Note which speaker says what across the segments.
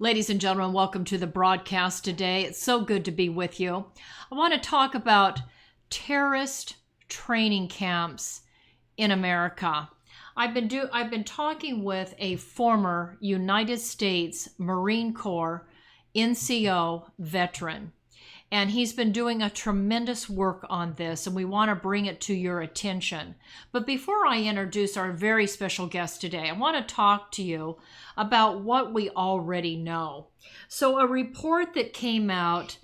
Speaker 1: Ladies and gentlemen, welcome to the broadcast today. It's so good to be with you. I want to talk about terrorist training camps in America. I've been talking with a former United States Marine Corps NCO veteran, and he's been doing a tremendous work on this, and we want to bring it to your attention. But before I introduce our very special guest today, I want to talk to you about what we already know. So a report that came out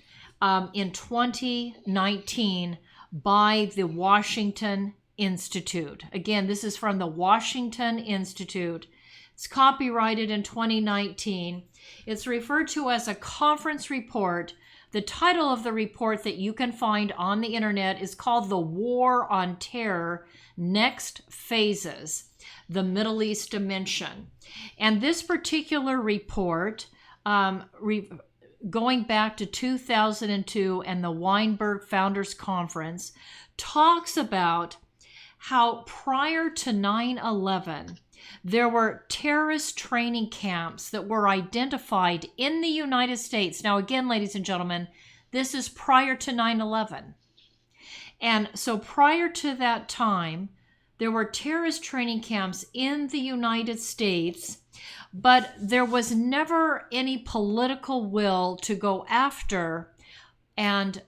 Speaker 1: in 2019 by the Washington Institute. Again, this is from the Washington Institute. It's copyrighted in 2019. It's referred to as a conference report. The title of the report that you can find on the internet is called The War on Terror, Next Phases, the Middle East Dimension. And this particular report, going back to 2002 and the Weinberg Founders Conference, talks about how prior to 9/11, there were terrorist training camps that were identified in the United States. Now, again, ladies and gentlemen, this is prior to 9/11. And so prior to that time, there were terrorist training camps in the United States, but there was never any political will to go after and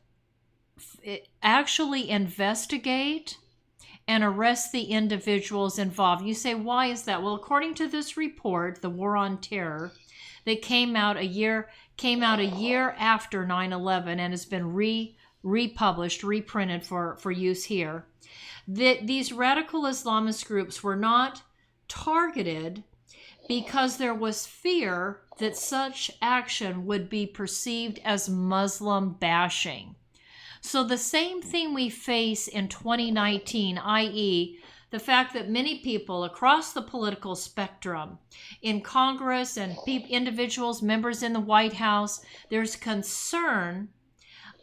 Speaker 1: actually investigate and arrest the individuals involved. You say, why is that? Well, according to this report, The War on Terror, that came out a year after 9/11 and has been republished, reprinted for use here. These radical Islamist groups were not targeted because there was fear that such action would be perceived as Muslim bashing. So the same thing we face in 2019, i.e., the fact that many people across the political spectrum in Congress and individuals, members in the White House, there's concern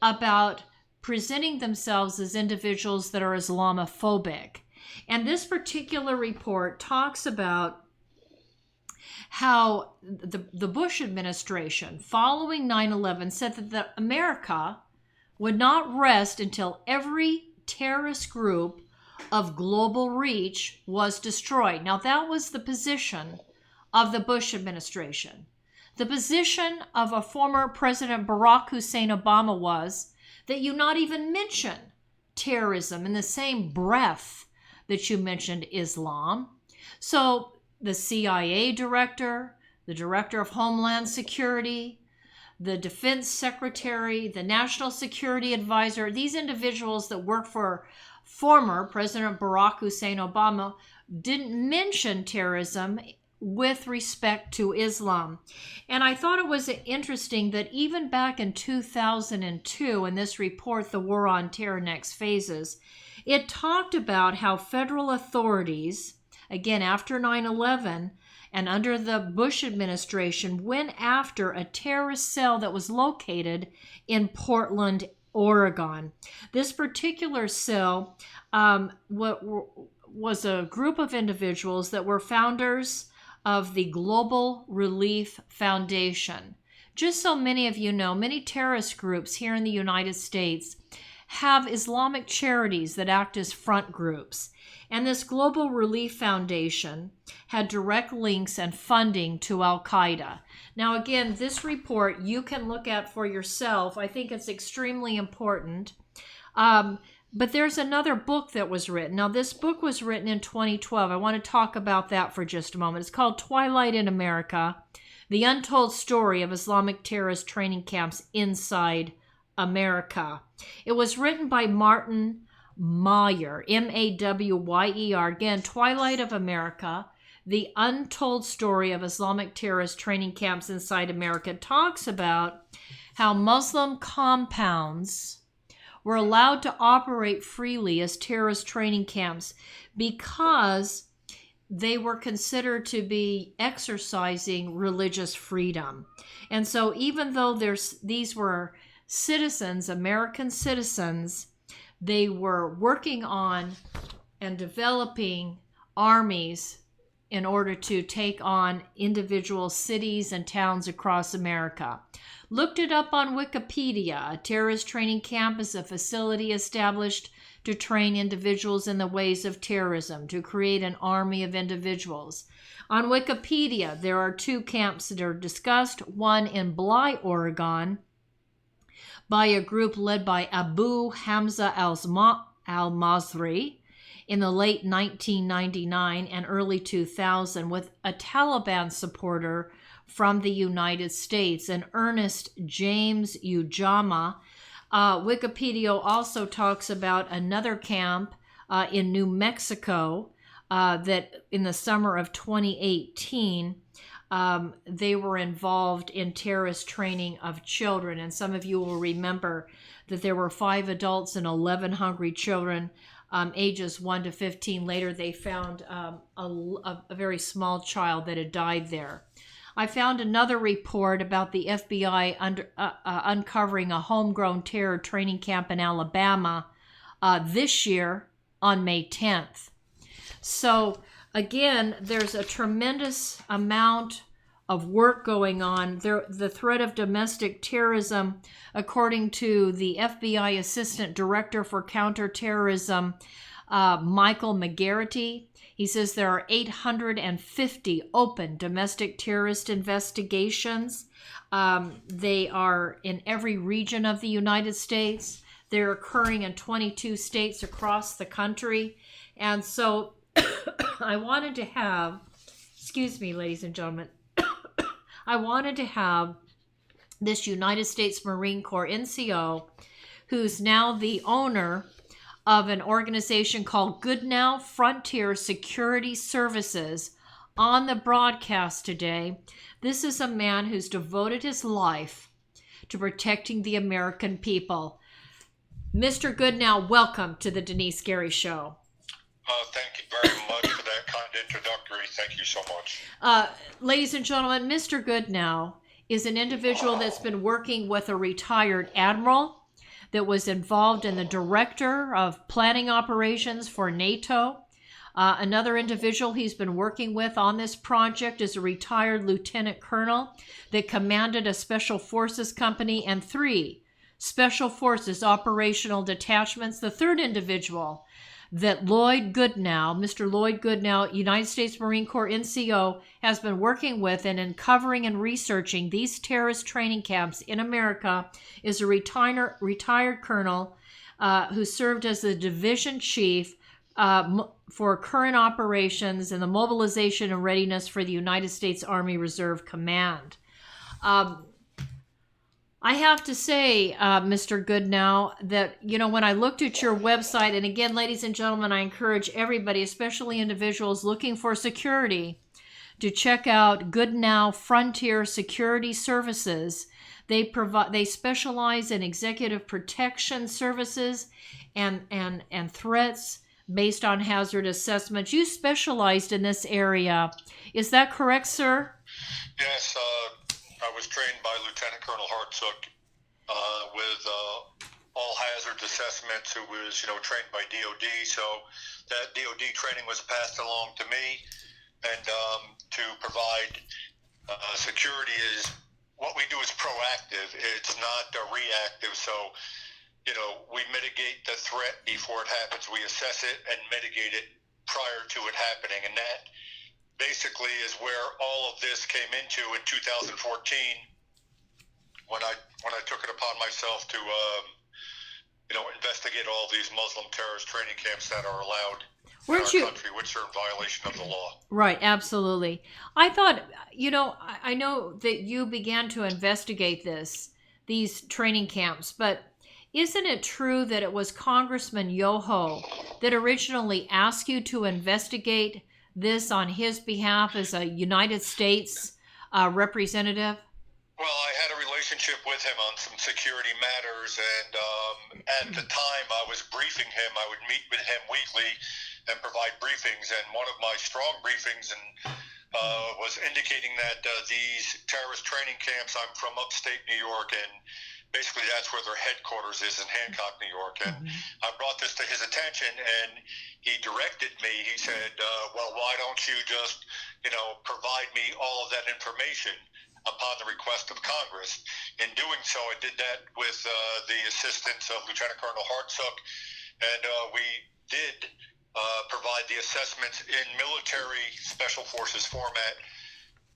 Speaker 1: about presenting themselves as individuals that are Islamophobic. And this particular report talks about how the Bush administration, following 9/11, said that America would not rest until every terrorist group of global reach was destroyed. Now, that was the position of the Bush administration. The position of a former President Barack Hussein Obama was that you not even mention terrorism in the same breath that you mentioned Islam. So the CIA director, the director of Homeland Security, the defense secretary, the national security advisor, these individuals that work for former President Barack Hussein Obama didn't mention terrorism with respect to Islam. And I thought it was interesting that even back in 2002, in this report, The War on Terror, Next Phases, it talked about how federal authorities, again after 9/11, and under the Bush administration, went after a terrorist cell that was located in Portland, Oregon. This particular cell was a group of individuals that were founders of the Global Relief Foundation. Just so many of you know, many terrorist groups here in the United States have Islamic charities that act as front groups. And this Global Relief Foundation had direct links and funding to Al-Qaeda. Now, again, this report you can look at for yourself. I think it's extremely important. But there's another book that was written. Now, this book was written in 2012. I want to talk about that for just a moment. It's called Twilight in America, The Untold Story of Islamic Terrorist Training Camps Inside America. It was written by Martin Mayer, Mawayer. Again, Twilight of America, The Untold Story of Islamic Terrorist Training Camps Inside America. It talks about how Muslim compounds were allowed to operate freely as terrorist training camps because they were considered to be exercising religious freedom. And so even though these were citizens, American citizens, they were working on and developing armies in order to take on individual cities and towns across America. Looked it up on Wikipedia. A terrorist training camp is a facility established to train individuals in the ways of terrorism, to create an army of individuals. On Wikipedia, there are 2 camps that are discussed, one in Bly, Oregon, by a group led by Abu Hamza al-Masri in the late 1999 and early 2000, with a Taliban supporter from the United States, and Ernest James Ujama. Wikipedia also talks about another camp in New Mexico that in the summer of 2018, they were involved in terrorist training of children. And some of you will remember that there were 5 adults and 11 hungry children, ages 1 to 15. Later, they found a very small child that had died there. I found another report about the FBI uncovering a homegrown terror training camp in Alabama this year on May 10th. So again, there's a tremendous amount of work going on. The threat of domestic terrorism, according to the FBI Assistant Director for Counterterrorism, Michael McGarity, he says there are 850 open domestic terrorist investigations. They are in every region of the United States. They're occurring in 22 states across the country. And so I wanted to have, excuse me, ladies and gentlemen, I wanted to have this United States Marine Corps NCO, who's now the owner of an organization called GOODNOW Frontier Security Services, on the broadcast today. This is a man who's devoted his life to protecting the American people. Mr. Goodnow, welcome to the Denice Gary Show.
Speaker 2: Thank you very much for that kind introductory. Thank you so much.
Speaker 1: Ladies and gentlemen, Mr. Goodnow is an individual that's been working with a retired admiral that was involved in the director of planning operations for NATO. Another individual he's been working with on this project is a retired lieutenant colonel that commanded a special forces company and 3 special forces operational detachments. The third individual that LLOYD GOODNOW, Mr. LLOYD GOODNOW, United States Marine Corps NCO, has been working with and uncovering and researching these terrorist training camps in America is a retired colonel who served as the division chief for current operations in the Mobilization and Readiness for the United States Army Reserve Command. I have to say, Mr. Goodnow, that, when I looked at your website, and again, ladies and gentlemen, I encourage everybody, especially individuals looking for security, to check out GOODNOW Frontier Security Services. They specialize in executive protection services and threats based on hazard assessments. You specialized in this area. Is that correct, sir?
Speaker 2: Yes, I was trained by Lieutenant Colonel Hartsook with all hazards assessments, who was, trained by DOD. So that DOD training was passed along to me, and to provide security is what we do is proactive. It's not reactive. So, we mitigate the threat before it happens. We assess it and mitigate it prior to it happening, and that basically is where all of this came into in 2014, when I took it upon myself to investigate all these Muslim terrorist training camps that are allowed in our country, which are in violation of the law.
Speaker 1: Right, absolutely. I thought, I know that you began to investigate these training camps, but isn't it true that it was Congressman Yoho that originally asked you to investigate this on his behalf as a United States representative?
Speaker 2: Well, I had a relationship with him on some security matters, and at the time I was briefing him. I would meet with him weekly and provide briefings, and one of my strong briefings was indicating that these terrorist training camps, I'm from upstate New York, and basically that's where their headquarters is in Hancock, New York. And I brought this to his attention, and he directed me. He said, well, why don't you just, provide me all of that information upon the request of Congress? In doing so, I did that with the assistance of Lieutenant Colonel Hartsook, and we did provide the assessments in military special forces format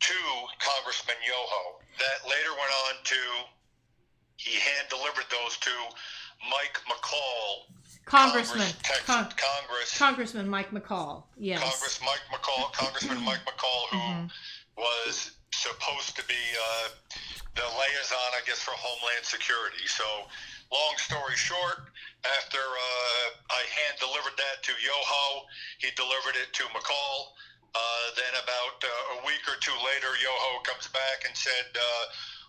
Speaker 2: to Congressman Yoho. That later went on to, he hand-delivered those to Mike McCall,
Speaker 1: Congressman Mike McCall, yes.
Speaker 2: Congressman Mike McCall, who was supposed to be the liaison, I guess, for Homeland Security. So, long story short, after I hand-delivered that to Yoho, he delivered it to McCall. Then about a week or two later, Yoho comes back and said,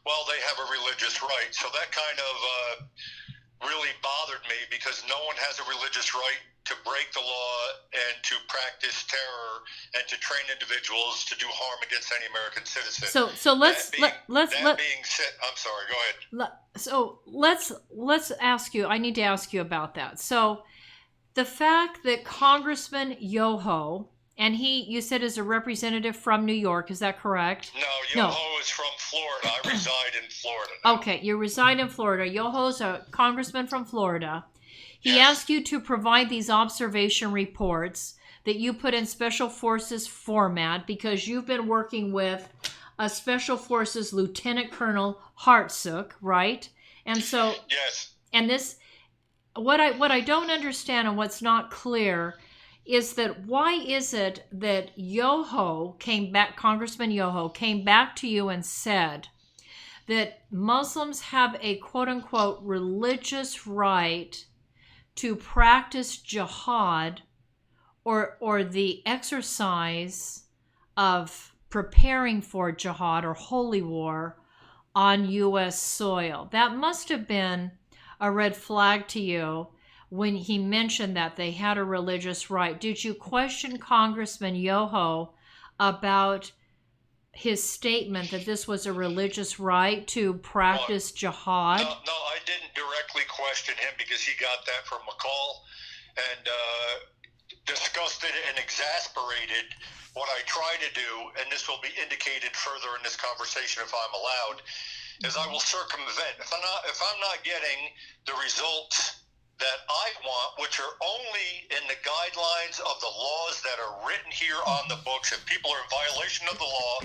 Speaker 2: well, they have a religious right. So that kind of really bothered me, because no one has a religious right to break the law and to practice terror and to train individuals to do harm against any American citizen.
Speaker 1: So let's
Speaker 2: being said, I'm sorry, go ahead.
Speaker 1: So let's ask you. I need to ask you about that. So the fact that Congressman Yoho, and you said is a representative from New York, is that correct?
Speaker 2: No, Yoho is from Florida. I reside in Florida now.
Speaker 1: Okay, you reside in Florida. Yoho's a congressman from Florida. He asked you to provide these observation reports that you put in Special Forces format, because you've been working with a Special Forces Lieutenant Colonel Hartsook, right? And so,
Speaker 2: yes.
Speaker 1: And this, what I don't understand and what's not clear is that why is it that Congressman Yoho came back to you and said that Muslims have a quote-unquote religious right to practice jihad or the exercise of preparing for jihad or holy war on U.S. soil? That must have been a red flag to you when he mentioned that they had a religious right. Did you question Congressman Yoho about his statement that this was a religious right to practice jihad?
Speaker 2: No, I didn't directly question him, because he got that from McCall, and disgusted and exasperated. What I try to do, and this will be indicated further in this conversation if I'm allowed, is I will circumvent. If I'm not getting the results that I want, which are only in the guidelines of the laws that are written here on the books, if people are in violation of the law,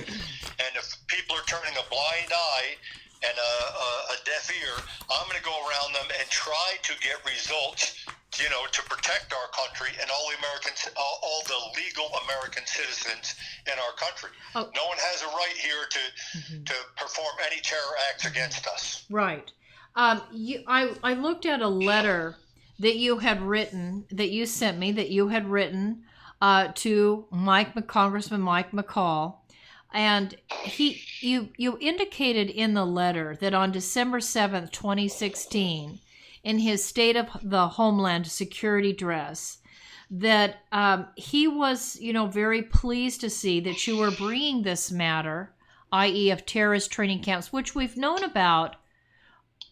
Speaker 2: and if people are turning a blind eye and a deaf ear, I'm going to go around them and try to get results, to protect our country and all the legal American citizens in our country. Oh. No one has a right here to perform any terror acts against us.
Speaker 1: Right. I looked at a letter that you had written, that you sent me, that you had written to Congressman Mike McCall, and you indicated in the letter that on December 7th, 2016, in his State of the Homeland Security address, that he was, very pleased to see that you were bringing this matter, i.e. of terrorist training camps, which we've known about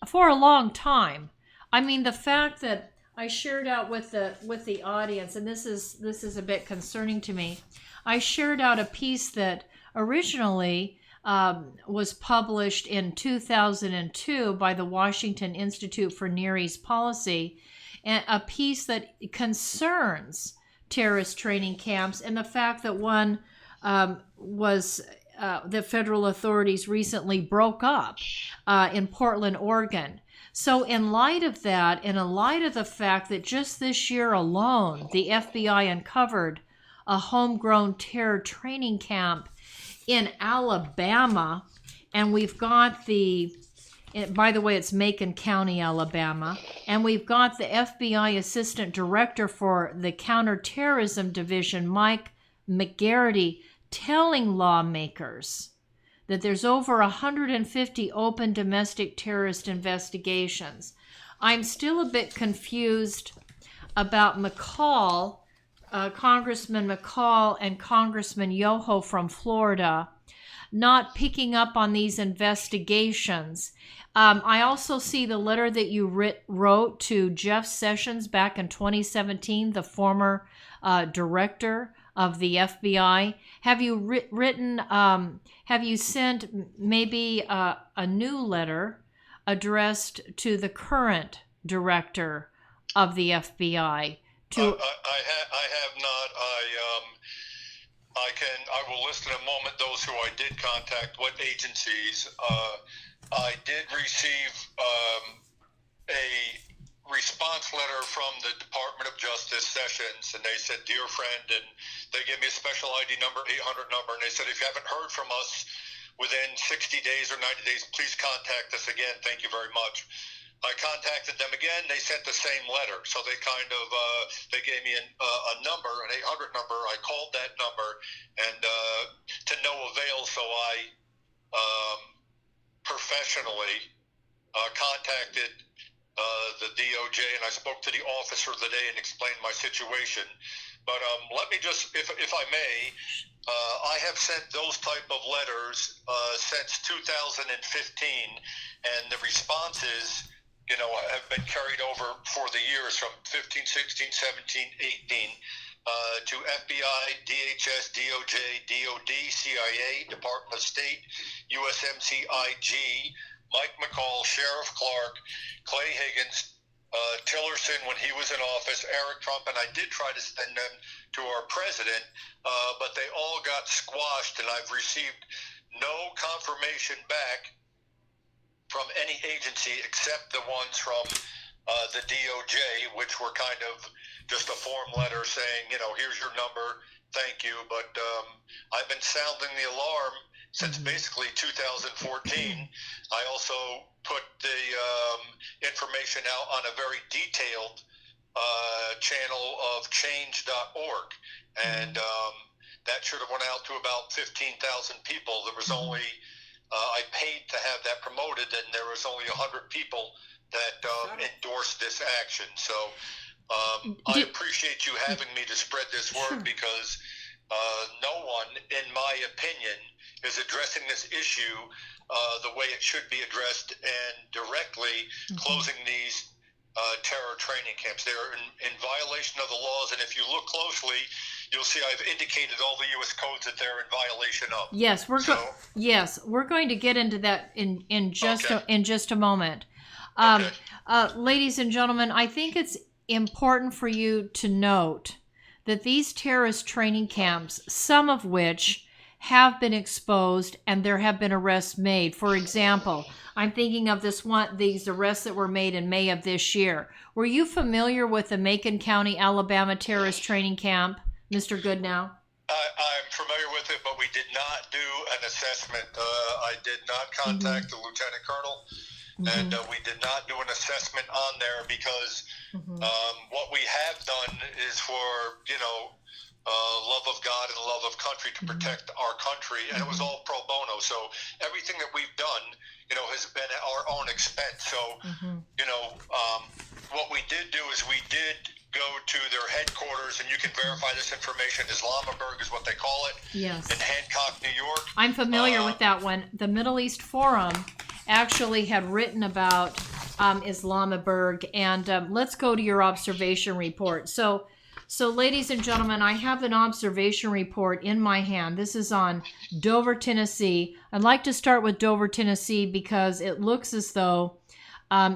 Speaker 1: for a long time. I mean, the fact that I shared out with the audience, and this is a bit concerning to me. I shared out a piece that originally was published in 2002 by the Washington Institute for Near East Policy, and a piece that concerns terrorist training camps and the fact that one was the federal authorities recently broke up in Portland, Oregon. So in light of that, and in light of the fact that just this year alone, the FBI uncovered a homegrown terror training camp in Alabama, and we've got by the way, it's Macon County, Alabama, and we've got the FBI Assistant Director for the Counterterrorism Division, Mike McGarity, telling lawmakers that there's over 150 open domestic terrorist investigations. I'm still a bit confused about McCall, Congressman McCall and Congressman Yoho from Florida, not picking up on these investigations. I also see the letter that you wrote to Jeff Sessions back in 2017, the former director of the FBI. Have you have you sent maybe a new letter addressed to the current director of the FBI?
Speaker 2: I have not. I will list in a moment those who I did contact, what agencies. I did receive a response letter from the Department of Justice, Sessions, and they said, "Dear friend," and they gave me a special ID number, 800 number, and they said, "If you haven't heard from us within 60 days or 90 days, please contact us again. Thank you very much." I contacted them again. They sent the same letter, so they kind of they gave me a number, an 800 number. I called that number, and to no avail. So I professionally contacted the DOJ, and I spoke to the officer of the day and explained my situation. But let me just, if I may, I have sent those type of letters since 2015, and the responses, have been carried over for the years from 15, 16, 17, 18 to FBI, DHS, DOJ, DOD, CIA, Department of State, USMCIG, Mike McCall, Sheriff Clark, Clay Higgins, Tillerson when he was in office, Eric Trump, and I did try to send them to our president, but they all got squashed, and I've received no confirmation back from any agency except the ones from the DOJ, which were kind of just a form letter saying, here's your number, thank you. But I've been sounding the alarm since basically 2014. I also put the information out on a very detailed channel of change.org, and that should have went out to about 15,000 people. There was only I paid to have that promoted, and there was only 100 people that endorsed this action. So I appreciate you having me to spread this word, because no one, in my opinion, is addressing this issue the way it should be addressed, and directly closing these terror training camps. They're in violation of the laws, and if you look closely, you'll see I've indicated all the U.S. codes that they're in violation of.
Speaker 1: Yes, we're going to get into that in just a moment. Ladies and gentlemen, I think it's important for you to note that these terrorist training camps, some of which have been exposed and there have been arrests made. For example, I'm thinking of these arrests that were made in May of this year. Were you familiar with the Macon County, Alabama terrorist training camp, Mr. Goodnow?
Speaker 2: I'm familiar with it, but we did not do an assessment. I did not contact the lieutenant colonel, and we did not do an assessment on there, because what we have done is for, love of God and love of country, to protect our country, and it was all pro bono. So everything that we've done, has been at our own expense. So, what we did do is we did go to their headquarters, and you can verify this information. Islamabad is what they call it.
Speaker 1: Yes.
Speaker 2: In Hancock, New York.
Speaker 1: I'm familiar with that one. The Middle East Forum actually had written about Islamabad, and let's go to your observation report. So, ladies and gentlemen, I have an observation report in my hand. This is on Dover, Tennessee. I'd like to start with Dover, Tennessee, because it looks as though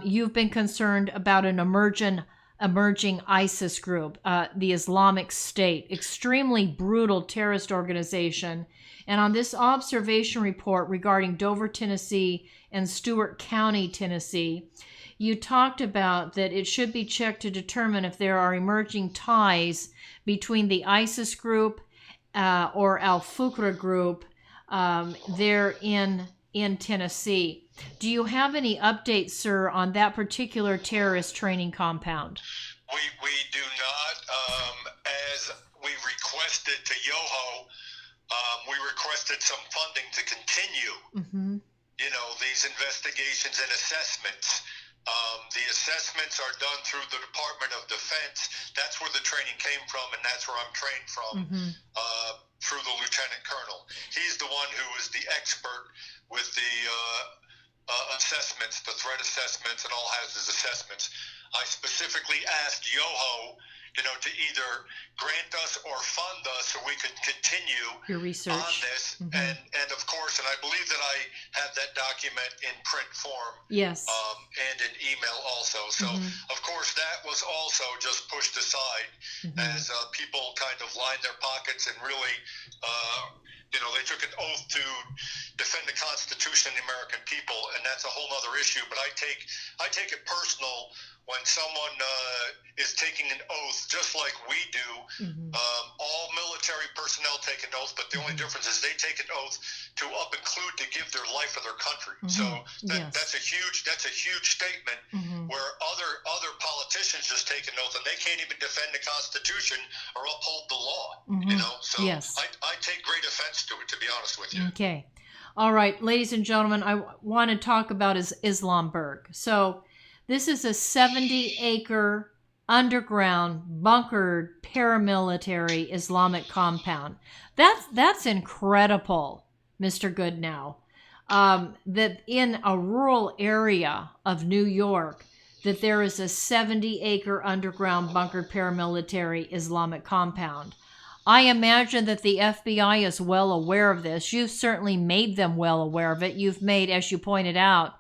Speaker 1: you've been concerned about an emerging ISIS group, the Islamic State, extremely brutal terrorist organization. And on this observation report regarding Dover, Tennessee and Stewart County, Tennessee, you talked about that it should be checked to determine if there are emerging ties between the ISIS group or Al-Fuqra group there in Tennessee. Do you have any updates, sir, on that particular terrorist training compound?
Speaker 2: We do not. As we requested to Yoho, we requested some funding to continue, these investigations and assessments. The assessments are done through the Department of Defense. That's where the training came from, and that's where I'm trained from. through the lieutenant colonel. He's the one who is the expert with the assessments, the threat assessments, and all hazards assessments. I specifically asked Yoho, to either grant us or fund us so we could continue
Speaker 1: your research
Speaker 2: on this. And of course, and I believe that I have that document in print form.
Speaker 1: Yes.
Speaker 2: And in email also. So, of course, that was also just pushed aside as people kind of lined their pockets and really, they took an oath to defend the Constitution and the American people, and that's a whole other issue. But I take it personal when someone is taking an oath, just like we do. All military personnel take an oath, but the only difference is they take an oath to include to give their life for their country. So that's a huge statement where other politicians just take an oath and they can't even defend the Constitution or uphold the law. So I take great offense to it, to be honest with you.
Speaker 1: Okay. All right, ladies and gentlemen, I want to talk about Islamberg. So this is a 70-acre underground bunkered paramilitary Islamic compound. That's incredible, Mr. Goodnow. That in a rural area of New York, that there is a 70-acre underground bunkered paramilitary Islamic compound. I imagine that the FBI is well aware of this. You've certainly made them well aware of it. You've made, as you pointed out,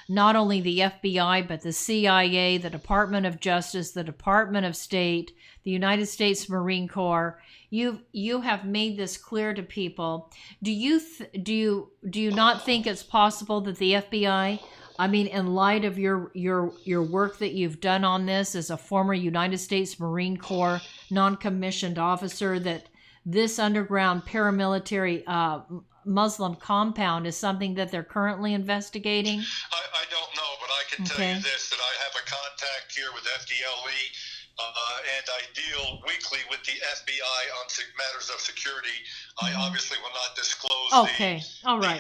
Speaker 1: not only the FBI, but the CIA, the Department of Justice, the Department of State, the United States Marine Corps. You have made this clear to people. Do you not think it's possible that the FBI, I mean, in light of your work that you've done on this as a former United States Marine Corps non-commissioned officer, that this underground paramilitary Muslim compound is something that they're currently investigating?
Speaker 2: I don't know, but I can tell you this, that I have a contact here with FDLE, and I deal weekly with the FBI on matters of security. I obviously will not disclose the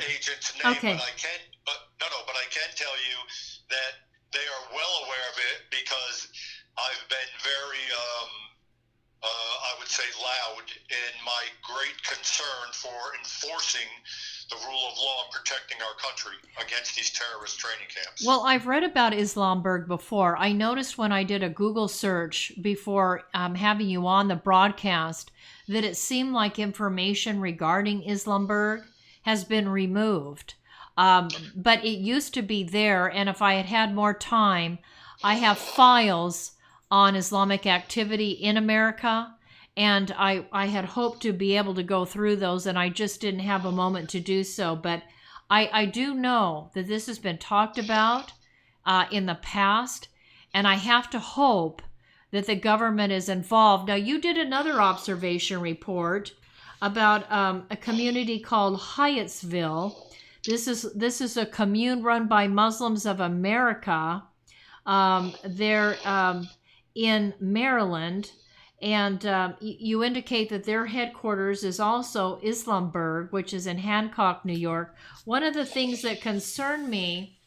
Speaker 2: agent's name, but I can tell you that they are well aware of it because I've been very I would say loud in my great concern for enforcing the rule of law and protecting our country against these terrorist training camps.
Speaker 1: Well, I've read about Islamberg before. I noticed when I did a Google search before having you on the broadcast that it seemed like information regarding Islamberg has been removed. But it used to be there, and if I had had more time, I have files on Islamic activity in America, and I had hoped to be able to go through those, and I just didn't have a moment to do so. But I do know that this has been talked about in the past, and I have to hope that the government is involved. Now, you did another observation report about a community called Hyattsville. This is a commune run by Muslims of America. They're in Maryland, and you indicate that their headquarters is also Islamberg, which is in Hancock, New York. One of the things that concern me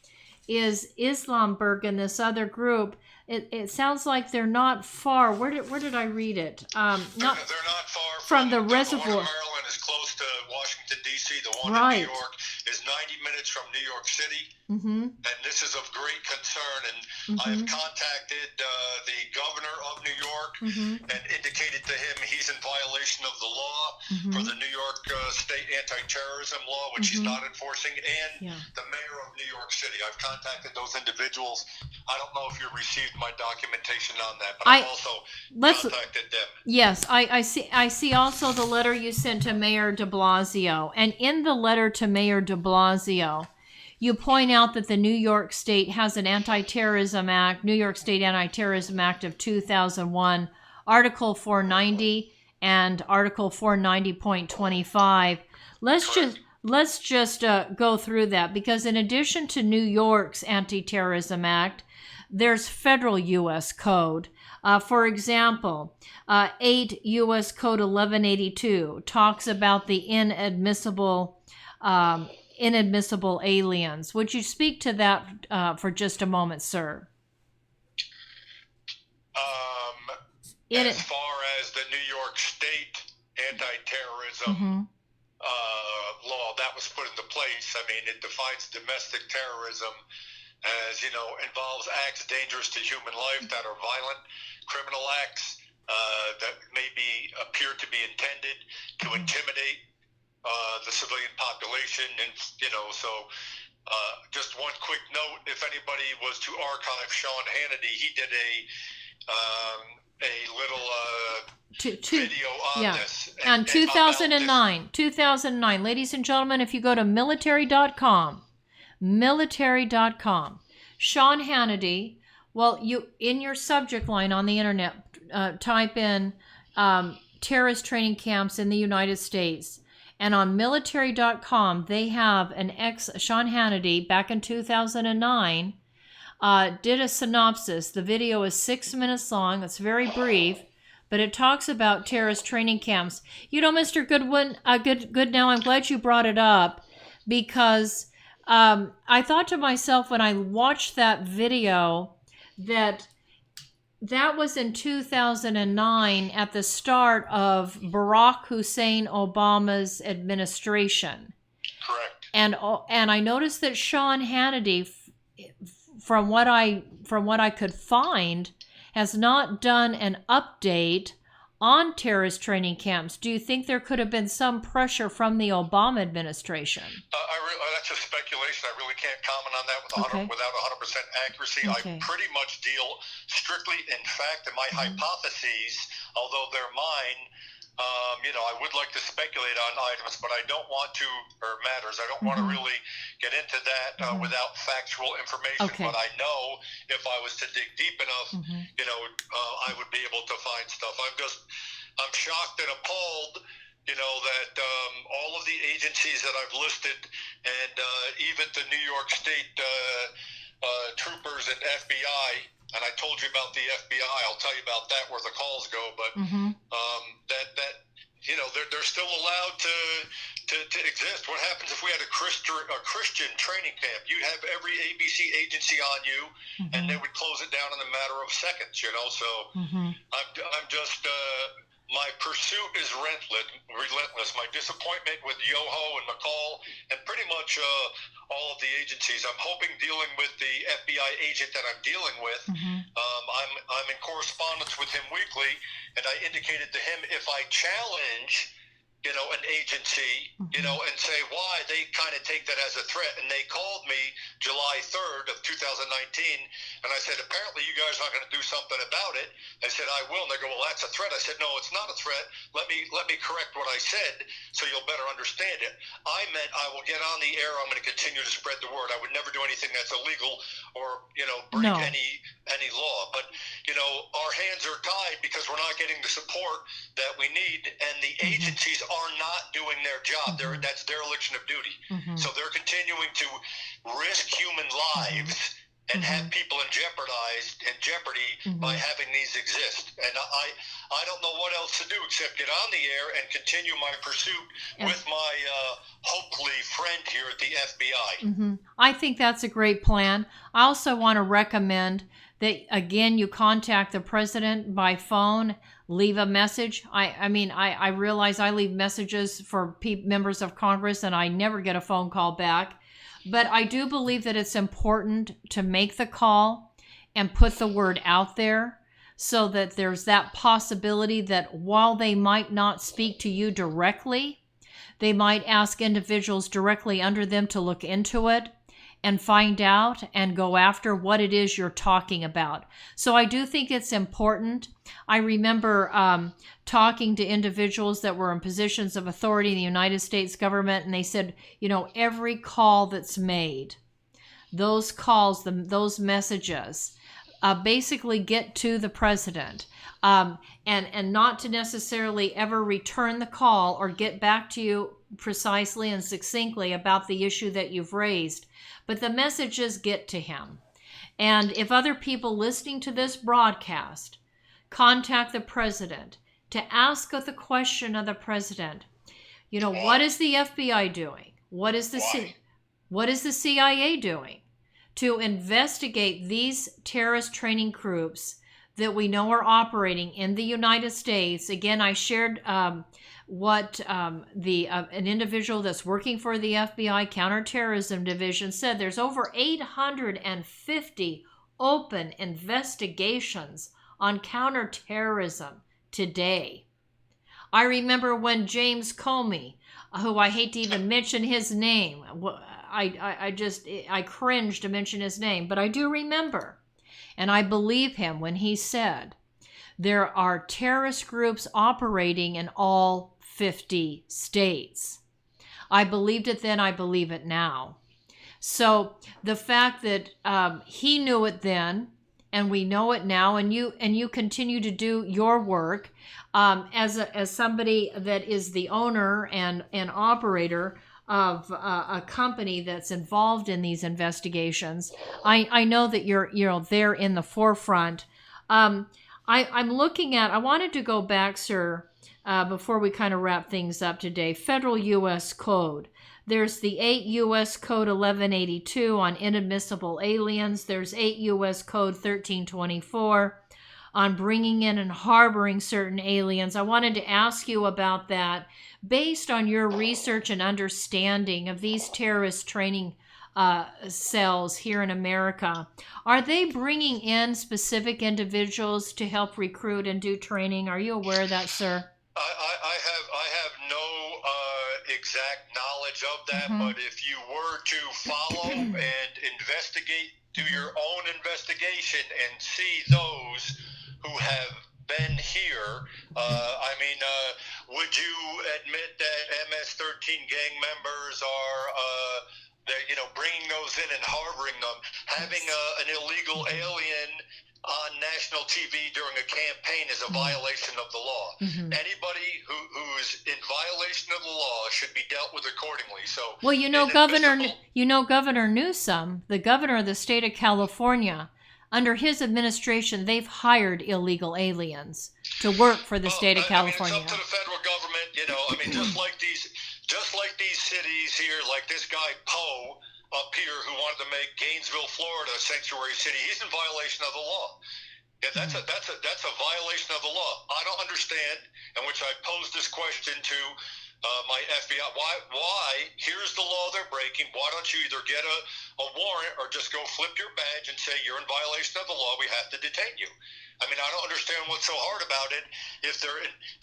Speaker 1: is Islamberg and this other group. It sounds like they're not far. Where did I read it?
Speaker 2: They're not far
Speaker 1: from the reservoir.
Speaker 2: The one in Maryland is close to Washington, D.C. The one in New York is 90 minutes from New York City. And this is of great concern. And I have contacted the governor of New York and indicated to him he's in violation of the law for the New York state anti-terrorism law, which he's not enforcing, and the mayor of New York City. I've contacted those individuals. I don't know if you received my documentation on that, but I've also contacted them.
Speaker 1: Yes, I see also the letter you sent to Mayor de Blasio. And in the letter to Mayor de Blasio, you point out that the New York State has an anti-terrorism act, New York State Anti-Terrorism Act of 2001, Article 490 and Article 490.25. Let's just go through that, because in addition to New York's Anti-Terrorism Act, there's federal U.S. code. For example, 8 U.S. Code 1182 talks about the inadmissible aliens. Would you speak to that for just a moment, sir?
Speaker 2: As far as the New York State anti-terrorism law that was put into place. I mean, it defines domestic terrorism as, involves acts dangerous to human life that are violent, criminal acts that appear to be intended to intimidate the civilian population. And, just one quick note, if anybody was to archive Sean Hannity, he did a little video on this.
Speaker 1: And 2009, ladies and gentlemen, if you go to military.com, Sean Hannity, well, you in your subject line on the internet, type in terrorist training camps in the United States. And on military.com, they have Sean Hannity, back in 2009, did a synopsis. The video is 6 minutes long. It's very brief, but it talks about terrorist training camps. Mr. Goodnow, I'm glad you brought it up, because I thought to myself when I watched that video that was in 2009 at the start of Barack Hussein Obama's administration.
Speaker 2: Correct.
Speaker 1: And I noticed that Sean Hannity, from what I could find, has not done an update on terrorist training camps. Do you think there could have been some pressure from the Obama administration?
Speaker 2: That's a speculation. I really can't comment on that without 100% accuracy.
Speaker 1: Okay.
Speaker 2: I pretty much deal strictly in fact, and my hypotheses, although they're mine, I would like to speculate on items, but I don't want to, or matters, I don't want to really get into that without factual information.
Speaker 1: Okay.
Speaker 2: But I know if I was to dig deep enough, I would be able to find stuff. I'm shocked and appalled, that all of the agencies that I've listed, and even the New York State troopers and FBI, and I told you about the FBI, I'll tell you about that, where the calls go, but they're still allowed to exist. What happens if we had a Christian training camp? You'd have every ABC agency on you, and they would close it down in a matter of seconds, So I'm just my pursuit is relentless. My disappointment with Yoho and McCall and pretty much all of the agencies. I'm hoping, dealing with the FBI agent that I'm dealing with, I'm in correspondence with him weekly, and I indicated to him if I challenge an agency, and say why, they kind of take that as a threat. And they called me July 3rd of 2019, and I said, apparently you guys aren't going to do something about it. I said, I will. And they go, well, that's a threat. I said, no, it's not a threat. Let me correct what I said so you'll better understand it. I meant I will get on the air. I'm going to continue to spread the word. I would never do anything that's illegal or, break any law. But, our hands are tied because we're not getting the support that we need, and the agencies are not doing their job. That's dereliction of duty. So they're continuing to risk human lives and have people in jeopardy by having these exist. And I don't know what else to do except get on the air and continue my pursuit with my hopefully friend here at the FBI.
Speaker 1: I think that's a great plan. I also want to recommend that, again, you contact the president by phone, leave a message. I realize I leave messages for members of Congress and I never get a phone call back. But I do believe that it's important to make the call and put the word out there so that there's that possibility that while they might not speak to you directly, they might ask individuals directly under them to look into it and find out and go after what it is you're talking about. So I do think it's important. I remember talking to individuals that were in positions of authority in the United States government, and they said, every call that's made, those calls, those messages, basically get to the president. And not to necessarily ever return the call or get back to you precisely and succinctly about the issue that you've raised, but the messages get to him. And if other people listening to this broadcast contact the president to ask the question of the president, what is the FBI doing? What is the CIA doing to investigate these terrorist training groups that we know are operating in the United States? Again, I shared an individual that's working for the FBI Counterterrorism Division said. There's over 850 open investigations on counterterrorism today. I remember when James Comey, who I hate to even mention his name, I cringe to mention his name, but I do remember, and I believe him when he said there are terrorist groups operating in all 50 states. I believed it then, I believe it now. So the fact that he knew it then, and we know it now, and you continue to do your work as somebody that is the owner and operator of a company that's involved in these investigations. I know that you're there in the forefront. I'm looking at. I wanted to go back, sir, before we kind of wrap things up today. Federal U.S. Code. There's the 8 U.S. Code 1182 on inadmissible aliens. There's 8 U.S. Code 1324 on bringing in and harboring certain aliens. I wanted to ask you about that. Based on your research and understanding of these terrorist training cells here in America, are they bringing in specific individuals to help recruit and do training? Are you aware of that, sir?
Speaker 2: I have no exact knowledge of that, but if you were to follow and investigate, do your own investigation and see those who have been here, would you admit that MS-13 gang members are bringing those in and harboring them, having an illegal alien on national TV during a campaign is a violation of the law. Anybody who's in violation of the law should be dealt with accordingly. So, well,
Speaker 1: Governor Newsom, the governor of the state of California, under his administration, they've hired illegal aliens to work for the state of California.
Speaker 2: It's up to the federal government, just like these cities here, like this guy Poe up here who wanted to make Gainesville, Florida, a sanctuary city. He's in violation of the law. Yeah, that's a violation of the law. I don't understand, and which I posed this question to my FBI. Why? Here's the law they're breaking. Why don't you either get a warrant or just go flip your badge and say you're in violation of the law? We have to detain you. I don't understand what's so hard about it. If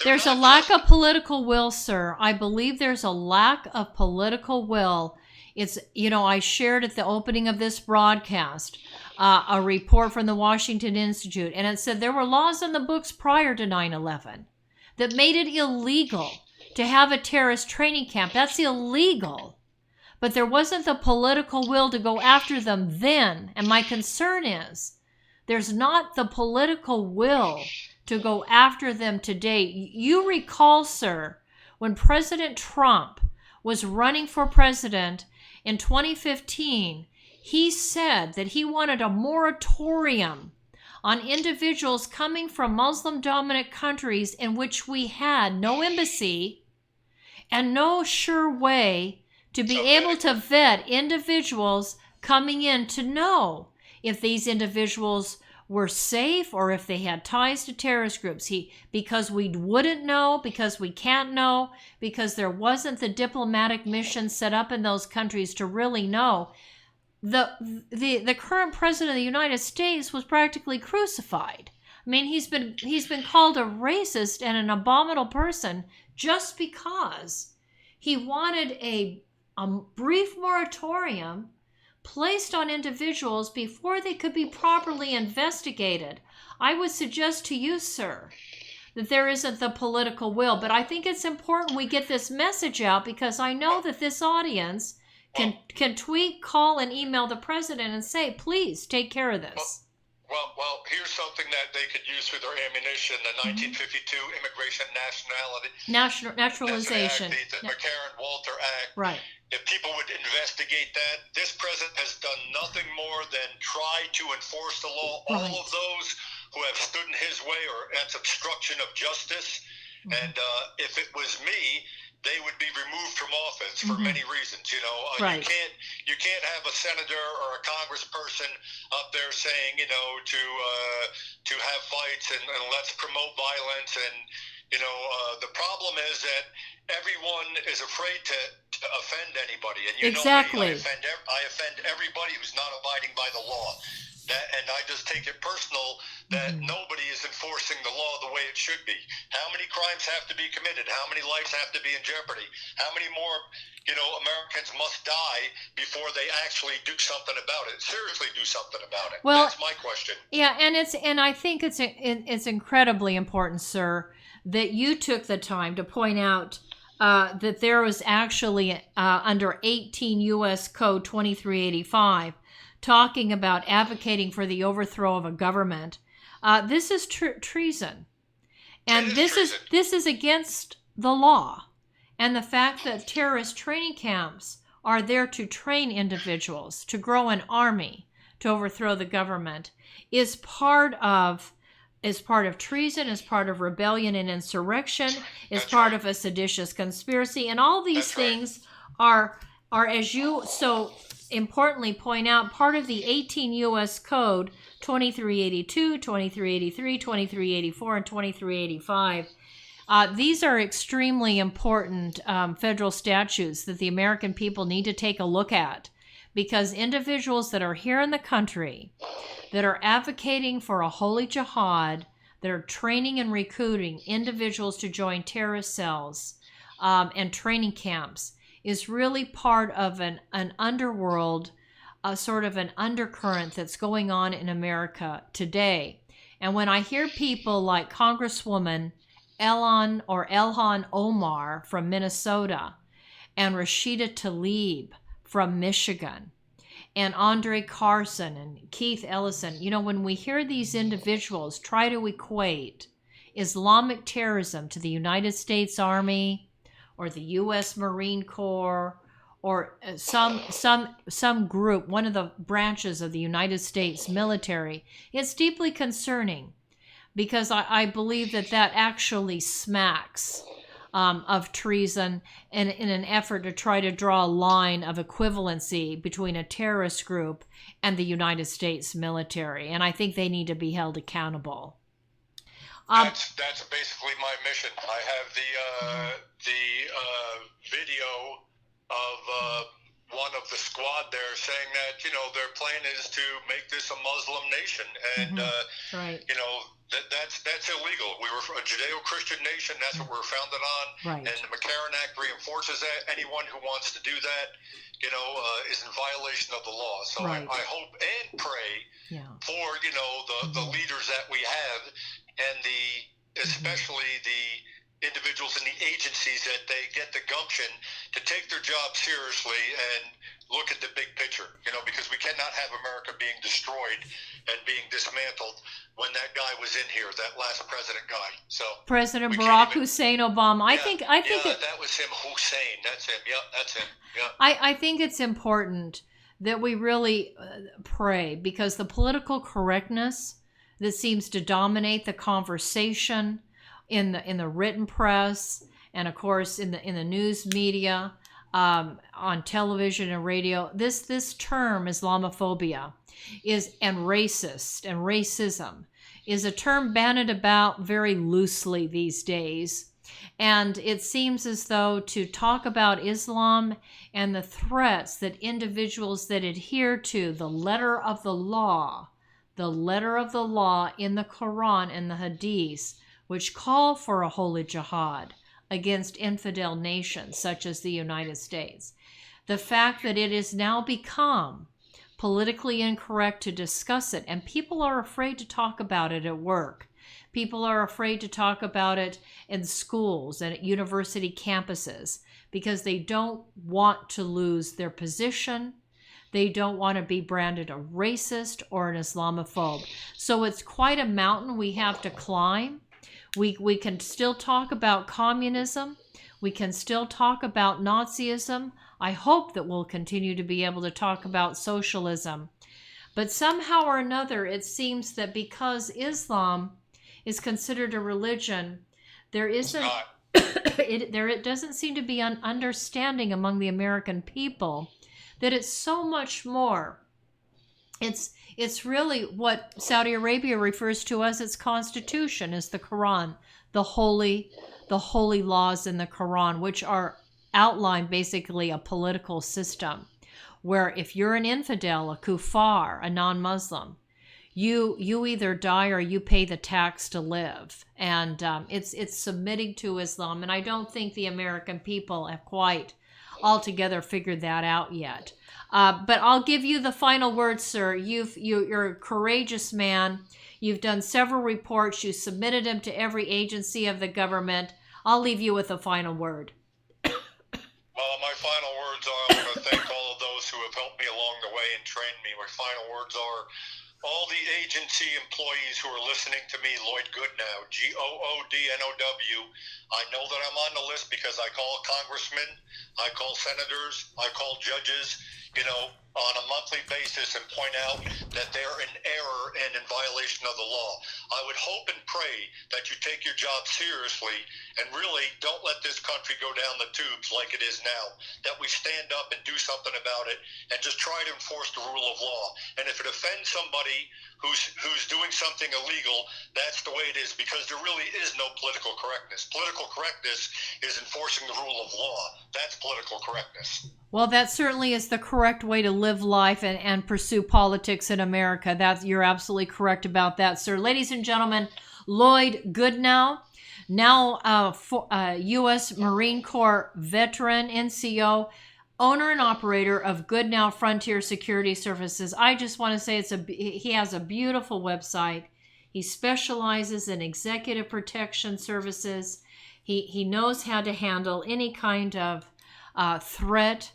Speaker 1: there's a lack of political will, sir. I believe there's a lack of political will. It's, I shared at the opening of this broadcast a report from the Washington Institute, and it said there were laws in the books prior to 9/11 that made it illegal to have a terrorist training camp. That's illegal. But there wasn't the political will to go after them then. And my concern is there's not the political will to go after them today. You recall, sir, when President Trump was running for president in 2015, he said that he wanted a moratorium on individuals coming from Muslim-dominant countries in which we had no embassy and no sure way to be able to vet individuals coming in to know if these individuals were safe or if they had ties to terrorist groups. Because we wouldn't know, because we can't know, because there wasn't the diplomatic mission set up in those countries to really know. The current president of the United States was practically crucified. He's been called a racist and an abominable person just because he wanted a brief moratorium placed on individuals before they could be properly investigated. I would suggest to you, sir, that there isn't the political will, but I think it's important we get this message out because I know that this audience can tweet, call, and email the president and say, please take care of this.
Speaker 2: Well, here's something that they could use for their ammunition: the 1952 Immigration
Speaker 1: Naturalization,
Speaker 2: the McCarran-Walter Act.
Speaker 1: Right.
Speaker 2: If people would investigate that, this president has done nothing more than try to enforce the law. Right. All of those who have stood in his way, or that's obstruction of justice. And if it was me, they would be removed from office for many reasons. You know,
Speaker 1: Right.
Speaker 2: you can't have a senator or a congressperson up there saying, you know, to have fights and let's promote violence. And you know, the problem is that everyone is afraid to offend anybody. And you
Speaker 1: Exactly.
Speaker 2: know me, I offend everybody who's not abiding by the law. And I just take it personal that nobody is enforcing the law the way it should be. How many crimes have to be committed? How many lives have to be in jeopardy? How many more, you know, Americans must die before they actually do something about it? Seriously, do something about it.
Speaker 1: Well,
Speaker 2: that's my question.
Speaker 1: Yeah, and I think it's incredibly important, sir, that you took the time to point out that there was actually under 18 U.S. Code 2385 talking about advocating for the overthrow of a government. This is treason, and this is against the law. And the fact that terrorist training camps are there to train individuals to grow an army to overthrow the government is part of treason, is part of rebellion and insurrection, is part of a seditious conspiracy, and all these things are as you so importantly point out, part of the 18 U.S. Code 2382, 2383, 2384, and 2385. These are extremely important federal statutes that the American people need to take a look at, because individuals that are here in the country that are advocating for a holy jihad, that are training and recruiting individuals to join terrorist cells and training camps, is really part of an underworld, sort of an undercurrent that's going on in America today. And when I hear people like Congresswoman Elhan Omar from Minnesota, and Rashida Tlaib from Michigan, and Andre Carson and Keith Ellison, you know, when we hear these individuals try to equate Islamic terrorism to the United States Army or the U.S. Marine Corps or some group, one of the branches of the United States military, it's deeply concerning, because I believe that actually smacks of treason in an effort to try to draw a line of equivalency between a terrorist group and the United States military. And I think they need to be held accountable.
Speaker 2: That's basically my mission. I have the video of one of the squad there saying that, you know, their plan is to make this a Muslim nation, and you know, that's illegal. We were a Judeo-Christian nation. That's what we're founded on, and the McCarran Act reinforces that. Anyone who wants to do that, you know, is in violation of the law. So I hope and pray for, you know, the leaders that we have, and especially the individuals in the agencies, that they get the gumption to take their job seriously and look at the big picture, you know, because we cannot have America being destroyed and being dismantled when that guy was in here, that last president guy. So
Speaker 1: President Barack Hussein Obama. I think
Speaker 2: that was him. Hussein. That's him. Yep, that's him. Yep.
Speaker 1: I think it's important that we really pray, because the political correctness that seems to dominate the conversation in the written press, and of course in the news media, on television and radio, this term Islamophobia and racism is a term bandied about very loosely these days. And it seems as though to talk about Islam and the threats that individuals that adhere to the letter of the law in the Quran and the Hadith, which call for a holy jihad against infidel nations such as the United States. The fact that it has now become politically incorrect to discuss it, and people are afraid to talk about it at work. People are afraid to talk about it in schools and at university campuses, because they don't want to lose their position. They don't want to be branded a racist or an Islamophobe. So it's quite a mountain we have to climb. We can still talk about communism. We can still talk about Nazism. I hope that we'll continue to be able to talk about socialism. But somehow or another, it seems that because Islam is considered a religion, there isn't it doesn't seem to be an understanding among the American people that it's so much more. It's really what Saudi Arabia refers to as its constitution, is the Quran, the holy laws in the Quran, which are outlined basically a political system where if you're an infidel, a kuffar, a non-Muslim, you either die or you pay the tax to live. And it's submitting to Islam. And I don't think the American people have quite altogether figured that out yet. But I'll give you the final word, sir. You're a courageous man. You've done several reports. You submitted them to every agency of the government. I'll leave you with the final word.
Speaker 2: Well, my final words are, I want to thank all of those who have helped me along the way and trained me. My final words are, all the agency employees who are listening to me, Lloyd Goodnow, Goodnow. I know that I'm on the list because I call congressmen, I call senators, I call judges, on a monthly basis and point out that they're in error and in violation of the law. I would hope and pray that you take your job seriously and really don't let this country go down the tubes like it is now, that we stand up and do something about it and just try to enforce the rule of law. And if it offends somebody who's doing something illegal, that's the way it is, because there really is no political correctness. Political correctness is enforcing the rule of law. That's political correctness.
Speaker 1: Well, that certainly is the correct way to live life and pursue politics in America. You're absolutely correct about that, sir. Ladies and gentlemen, Lloyd Goodnow, now U.S. Marine Corps veteran, NCO, owner and operator of Goodnow Frontier Security Services. I just want to say he has a beautiful website. He specializes in executive protection services. He knows how to handle any kind of threat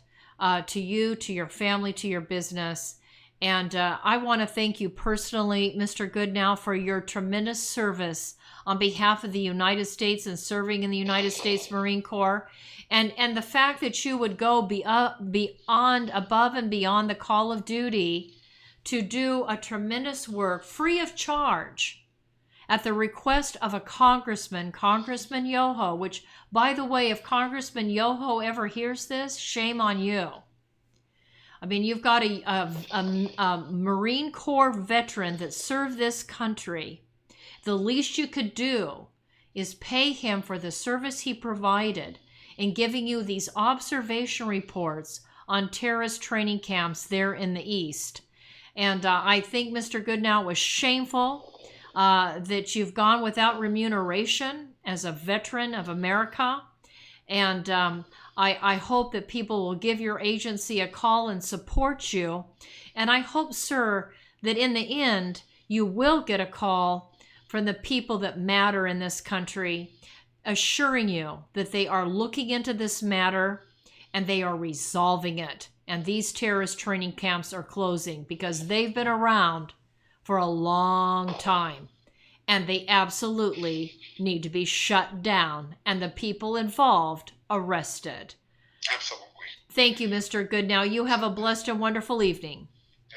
Speaker 1: to you, to your family, to your business. And I want to thank you personally, Mr. Goodnow, for your tremendous service on behalf of the United States and serving in the United States Marine Corps. And the fact that you would go above and beyond the call of duty to do a tremendous work free of charge at the request of a congressman, Congressman Yoho, which, by the way, if Congressman Yoho ever hears this, shame on you. I mean, you've got a Marine Corps veteran that served this country. The least you could do is pay him for the service he provided in giving you these observation reports on terrorist training camps there in the East. And I think, Mr. Goodnow, it was shameful that you've gone without remuneration as a veteran of America. And I hope that people will give your agency a call and support you. And I hope, sir, that in the end, you will get a call from the people that matter in this country, assuring you that they are looking into this matter and they are resolving it. And these terrorist training camps are closing because they've been around for a long time. And they absolutely need to be shut down and the people involved arrested.
Speaker 2: Absolutely.
Speaker 1: Thank you, Mr. Goodnow. You have a blessed and wonderful evening.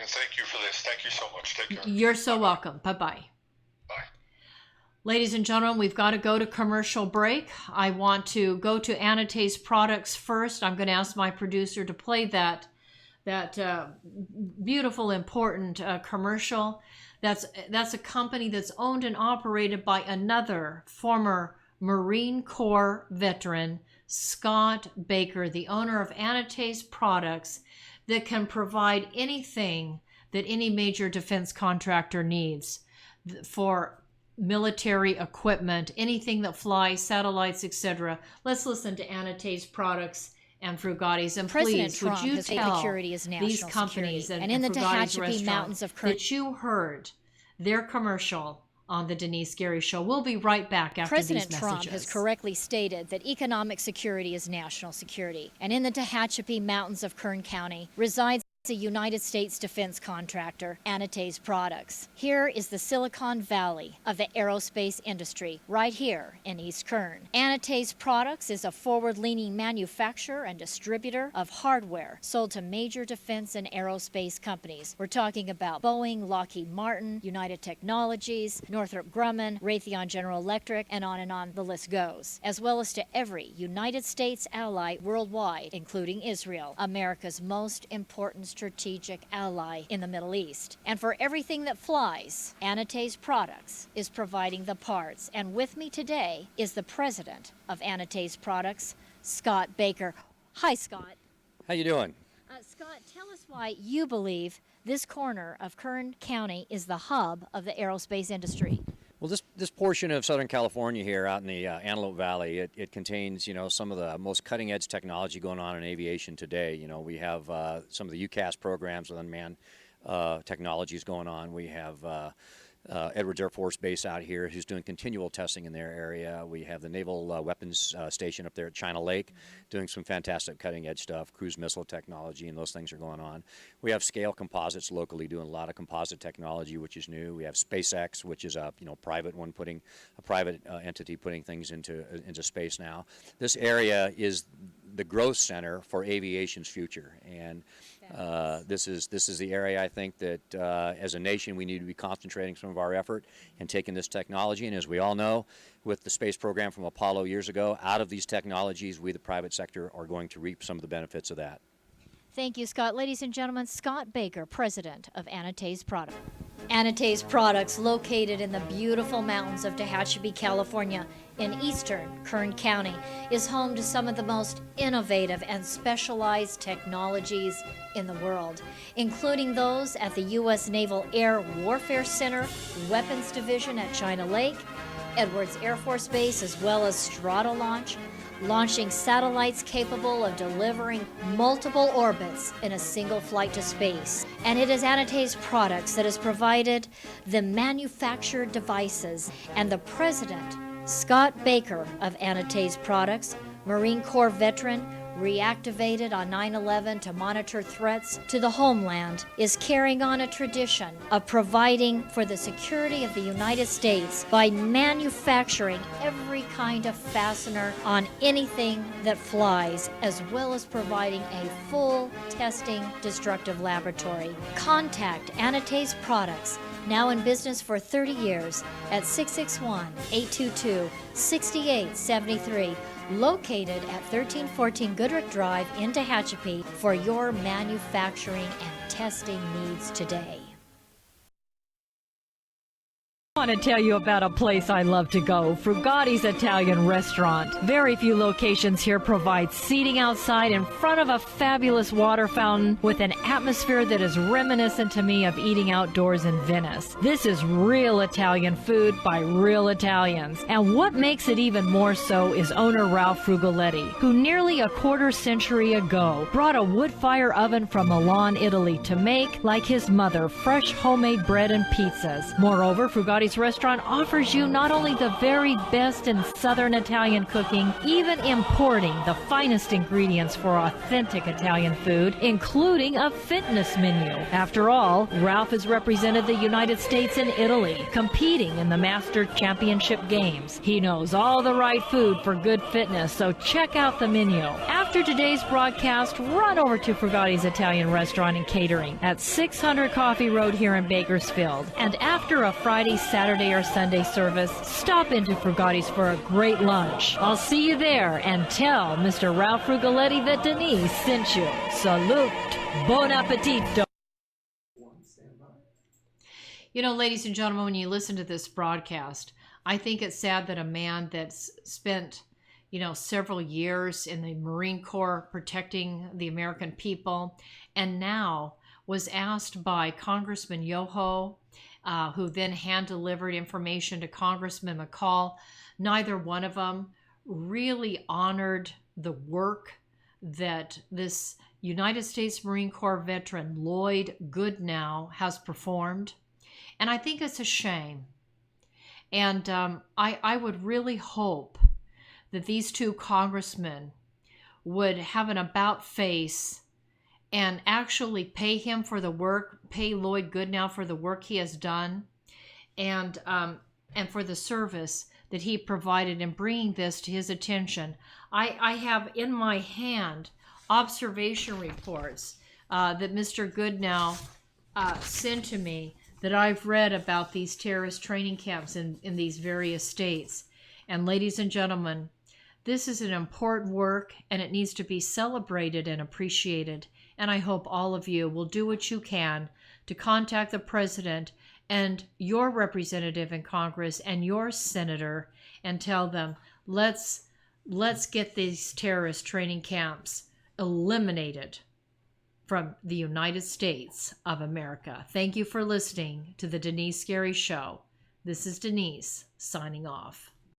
Speaker 2: And thank you for this. Thank you so much. Take care.
Speaker 1: You're so welcome. Bye-bye.
Speaker 2: Bye.
Speaker 1: Ladies and gentlemen, we've got to go to commercial break. I want to go to Anatase Products first. I'm going to ask my producer to play that beautiful, important commercial. That's a company that's owned and operated by another former Marine Corps veteran, Scott Baker, the owner of Anatase Products, that can provide anything that any major defense contractor needs for military equipment, anything that flies, satellites, etc. Let's listen to Anatase Products and Frugatti's. And
Speaker 3: President
Speaker 1: please,
Speaker 3: Trump
Speaker 1: would you
Speaker 3: has
Speaker 1: tell
Speaker 3: security as national
Speaker 1: these companies
Speaker 3: security.
Speaker 1: and
Speaker 3: in the
Speaker 1: Frugatti's
Speaker 3: Tehachapi
Speaker 1: restaurant
Speaker 3: Mountains of Kern,
Speaker 1: that you heard their commercial on the Denise Gary Show? We'll be right back after
Speaker 3: President
Speaker 1: these
Speaker 3: Trump
Speaker 1: messages.
Speaker 3: has correctly stated that economic security is national security. And in the Tehachapi Mountains of Kern County resides It's a United States defense contractor, Denice Products. Here is the Silicon Valley of the aerospace industry, right here in East Kern. Denice Products is a forward-leaning manufacturer and distributor of hardware sold to major defense and aerospace companies. We're talking about Boeing, Lockheed Martin, United Technologies, Northrop Grumman, Raytheon General Electric, and on the list goes, as well as to every United States ally worldwide, including Israel, America's most important strategic ally in the Middle East. And for everything that flies, Denice Products is providing the parts. And with me today is the president of Denice Products, Scott Baker. Hi, Scott.
Speaker 4: How you doing?
Speaker 3: Scott, tell us why you believe this corner of Kern County is the hub of the aerospace industry.
Speaker 4: Well, this portion of Southern California here out in the Antelope Valley, it contains, some of the most cutting edge technology going on in aviation today. We have some of the UCAS programs with unmanned technologies going on. We have Edwards Air Force Base out here who's doing continual testing in their area. We have the Naval Weapons Station up there at China Lake doing some fantastic cutting edge stuff, cruise missile technology, and those things are going on. We have Scale Composites locally doing a lot of composite technology, which is new. We have SpaceX, which is a private one, putting a private entity putting things into space now. This area is the growth center for aviation's future, and this is the area I think that as a nation we need to be concentrating some of our effort and taking this technology. And as we all know, with the space program from Apollo years ago, out of these technologies, we the private sector are going to reap some of the benefits of that.
Speaker 3: Thank you, Scott. Ladies and gentlemen, Scott Baker, president of Denice Products. Denice Products, located in the beautiful mountains of Tehachapi, California, in eastern Kern County, is home to some of the most innovative and specialized technologies in the world, including those at the U.S. Naval Air Warfare Center, Weapons Division at China Lake, Edwards Air Force Base, as well as Stratolaunch, launching satellites capable of delivering multiple orbits in a single flight to space. And it is Denice Products that has provided the manufactured devices, and the president, Scott Baker of Denice Products, Marine Corps veteran, reactivated on 9/11 to monitor threats to the homeland, is carrying on a tradition of providing for the security of the United States by manufacturing every kind of fastener on anything that flies, as well as providing a full testing destructive laboratory. Contact Denice Products, now in business for 30 years, at 661-822-6873. Located at 1314 Goodrich Drive in Tehachapi for your manufacturing and testing needs today.
Speaker 5: I want to tell you about a place I love to go, Frugatti's Italian Restaurant. Very few locations here provide seating outside in front of a fabulous water fountain with an atmosphere that is reminiscent to me of eating outdoors in Venice. This is real Italian food by real Italians. And what makes it even more so is owner Ralph Frugoletti, who nearly a quarter century ago brought a wood fire oven from Milan, Italy to make, like his mother, fresh homemade bread and pizzas. Moreover, Frugatti's Restaurant offers you not only the very best in Southern Italian cooking, even importing the finest ingredients for authentic Italian food, including a fitness menu. After all, Ralph has represented the United States and Italy, competing in the Master Championship Games. He knows all the right food for good fitness, so check out the menu. After today's broadcast, run over to Frugatti's Italian Restaurant and Catering at 600 Coffee Road here in Bakersfield. And after a Friday, Saturday, or Sunday service, stop into Frugatti's for a great lunch. I'll see you there, and tell Mr. Ralph Frugoletti that Denice sent you. Salute. Buon appetito.
Speaker 1: Ladies and gentlemen, when you listen to this broadcast, I think it's sad that a man that's spent, several years in the Marine Corps protecting the American people, and now was asked by Congressman Yoho, who then hand-delivered information to Congressman McCall. Neither one of them really honored the work that this United States Marine Corps veteran, Lloyd Goodnow, has performed. And I think it's a shame. And I would really hope that these two congressmen would have an about-face and actually pay him for the work, pay Lloyd Goodnow for the work he has done, and for the service that he provided in bringing this to his attention. I have in my hand observation reports that Mr. Goodnow sent to me that I've read about these terrorist training camps in these various states. And ladies and gentlemen, this is an important work, and it needs to be celebrated and appreciated. And I hope all of you will do what you can to contact the president and your representative in Congress and your senator and tell them, let's get these terrorist training camps eliminated from the United States of America. Thank you for listening to the Denice Scary Show. This is Denice signing off.